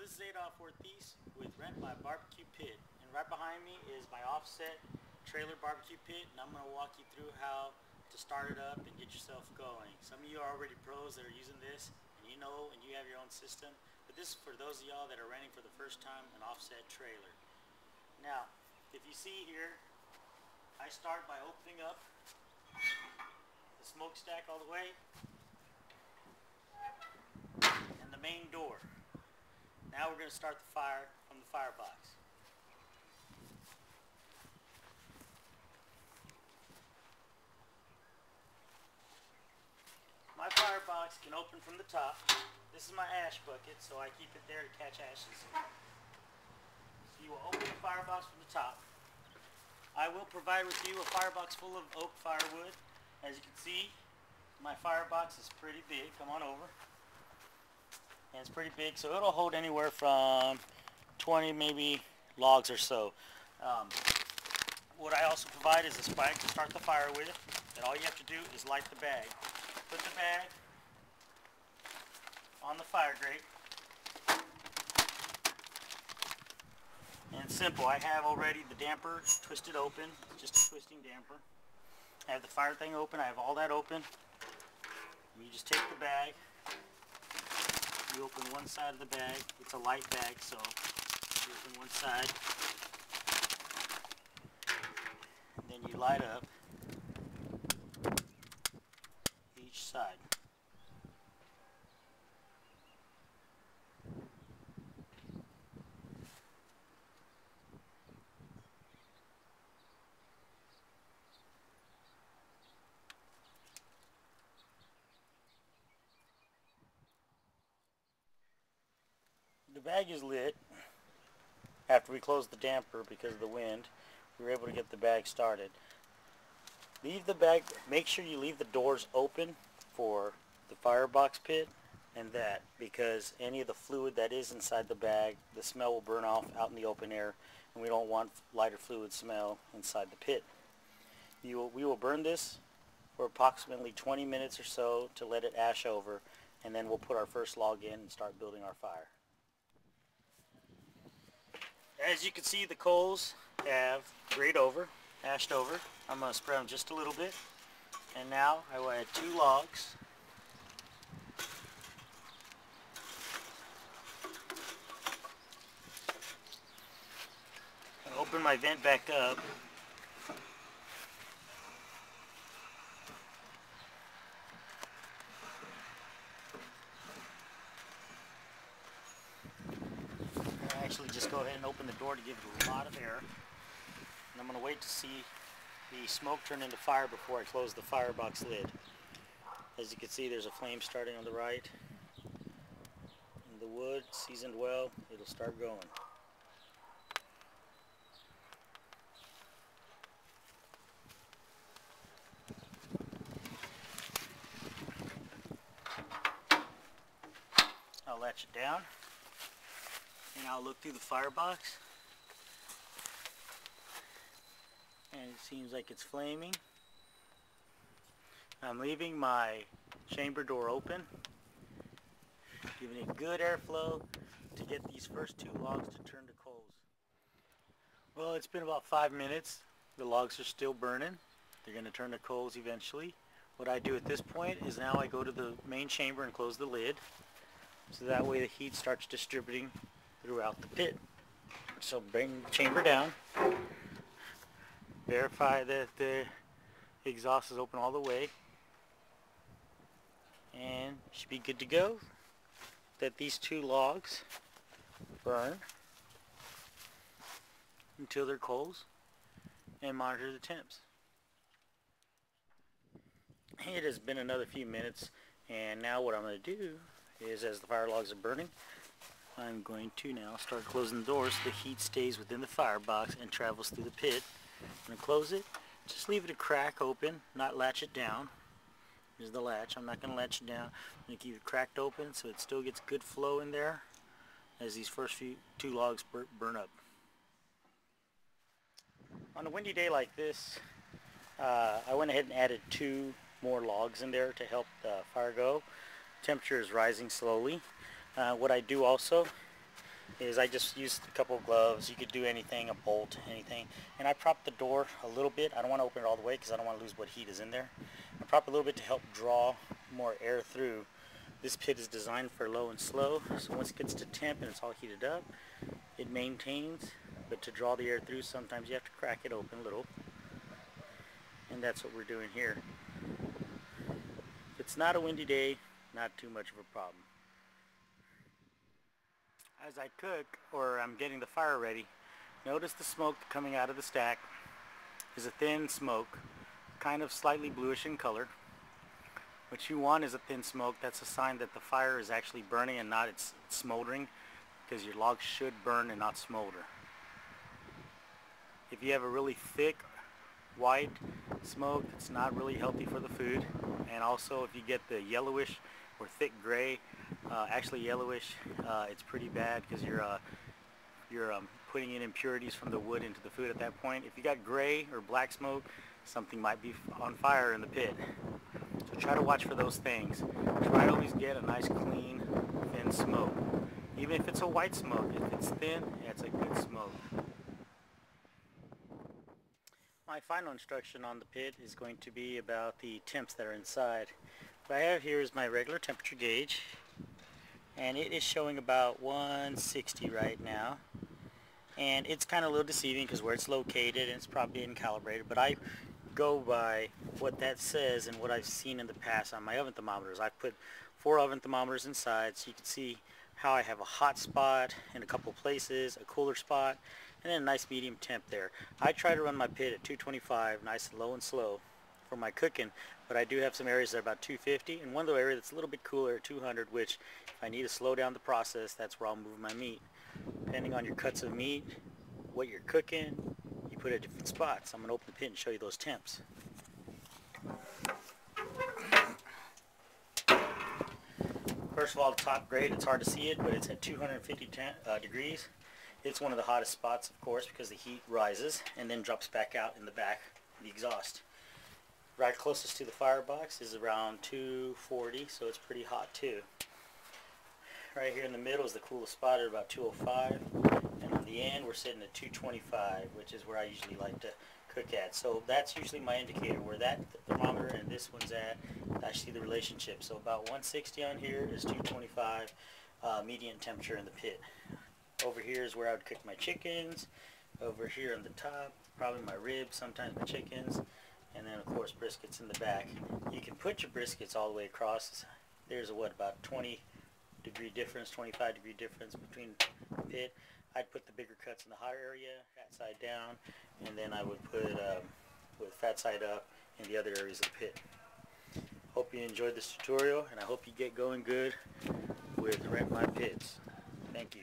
this is Adolf Ortiz with Rent My BBQ Pit, and right behind me is my offset trailer barbecue pit, and I'm going to walk you through how to start it up and get yourself going. Some of you are already pros that are using this, and you know, and you have your own system, but this is for those of y'all that are renting for the first time an offset trailer. Now, if you see here, I start by opening up the smokestack all the way and the main door. Now we're going to start the fire from the firebox. My firebox can open from the top. This is my ash bucket, so I keep it there to catch ashes. So you will open the firebox from the top. I will provide with you a firebox full of oak firewood. As you can see, my firebox is pretty big. Come on over. And it's pretty big, so it'll hold anywhere from 20 maybe logs or so. What I also provide is a spike to start the fire with, and all you have to do is light the bag. Put the bag on the fire grate, and it's simple. I have already the damper twisted open, just a twisting damper. I have the fire thing open, I have all that open. You just take the bag, you open one side of the bag. It's a light bag, so you open one side, and then you light up each side. The bag is lit after we closed the damper because of the wind. We were able to get the bag started. Leave the bag, make sure you leave the doors open for the firebox pit and that, because any of the fluid that is inside the bag, the smell will burn off out in the open air, and we don't want lighter fluid smell inside the pit. We will burn this for approximately 20 minutes or so to let it ash over, and then we'll put our first log in and start building our fire. As you can see, the coals have grayed over, ashed over. I'm going to spread them just a little bit. And now I will add 2 logs. And open my vent back up. Actually just go ahead and open the door to give it a lot of air, and I'm going to wait to see the smoke turn into fire before I close the firebox lid. As you can see, there's a flame starting on the right, and the wood seasoned well, it'll start going. I'll latch it down, and I'll look through the firebox, and it seems like it's flaming. I'm leaving my chamber door open, giving it good airflow to get these first 2 logs to turn to coals. Well, it's been about 5 minutes. The logs are still burning. They're going to turn to coals eventually. What I do at this point is now I go to the main chamber and close the lid, so that way the heat starts distributing throughout the pit. So bring the chamber down, verify that the exhaust is open all the way, and you should be good to go. That these 2 logs burn until they're coals, and monitor the temps. It has been another few minutes, and now what I'm going to do is, as the fire logs are burning, I'm going to now start closing the doors so the heat stays within the firebox and travels through the pit. I'm going to close it. Just leave it a crack open, not latch it down. Here's the latch. I'm not going to latch it down. I'm going to keep it cracked open so it still gets good flow in there as these first 2 logs burn up. On a windy day like this, I went ahead and added 2 more logs in there to help the fire go. Temperature is rising slowly. What I do also is I just used a couple of gloves. You could do anything, a bolt, anything. And I propped the door a little bit. I don't want to open it all the way because I don't want to lose what heat is in there. I propped a little bit to help draw more air through. This pit is designed for low and slow, so once it gets to temp and it's all heated up, it maintains. But to draw the air through, sometimes you have to crack it open a little. And that's what we're doing here. If it's not a windy day, not too much of a problem. As I cook, or I'm getting the fire ready, notice the smoke coming out of the stack is a thin smoke, kind of slightly bluish in color. What you want is a thin smoke. That's a sign that the fire is actually burning and not it's smoldering, because your logs should burn and not smolder. If you have a really thick white smoke, it's not really healthy for the food. And also if you get the yellowish or thick gray, actually yellowish, it's pretty bad because you're putting in impurities from the wood into the food at that point. If you got gray or black smoke, something might be on fire in the pit. So try to watch for those things. Try to always get a nice clean thin smoke. Even if it's a white smoke, if it's thin, it's a good smoke. My final instruction on the pit is going to be about the temps that are inside. What I have here is my regular temperature gauge, and it is showing about 160 right now. And it's kind of a little deceiving because where it's located, and it's probably uncalibrated, but I go by what that says and what I've seen in the past on my oven thermometers. I've put 4 oven thermometers inside so you can see how I have a hot spot in a couple places, a cooler spot, and then a nice medium temp there. I try to run my pit at 225, nice and low and slow for my cooking, but I do have some areas that are about 250, and one of the areas that's a little bit cooler at 200, which if I need to slow down the process, that's where I'll move my meat. Depending on your cuts of meat, what you're cooking, you put it at different spots. I'm going to open the pit and show you those temps. First of all, the top grade, it's hard to see it, but it's at 250 degrees. It's one of the hottest spots, of course, because the heat rises and then drops back out in the back of the exhaust. Right closest to the firebox is around 240, so it's pretty hot too. Right here in the middle is the coolest spot at about 205, and on the end we're sitting at 225, which is where I usually like to cook at. So that's usually my indicator where that thermometer and this one's at. I see the relationship. So about 160 on here is 225 median temperature in the pit. Over here is where I would cook my chickens. Over here on the top, probably my ribs, sometimes my chickens, and then of course briskets in the back. You can put your briskets all the way across. There's a about 20 degree difference, 25 degree difference between the pit. I'd put the bigger cuts in the hotter area, fat side down, and then I would put with fat side up in the other areas of the pit. Hope you enjoyed this tutorial, and I hope you get going good with Rent My Pits. Thank you.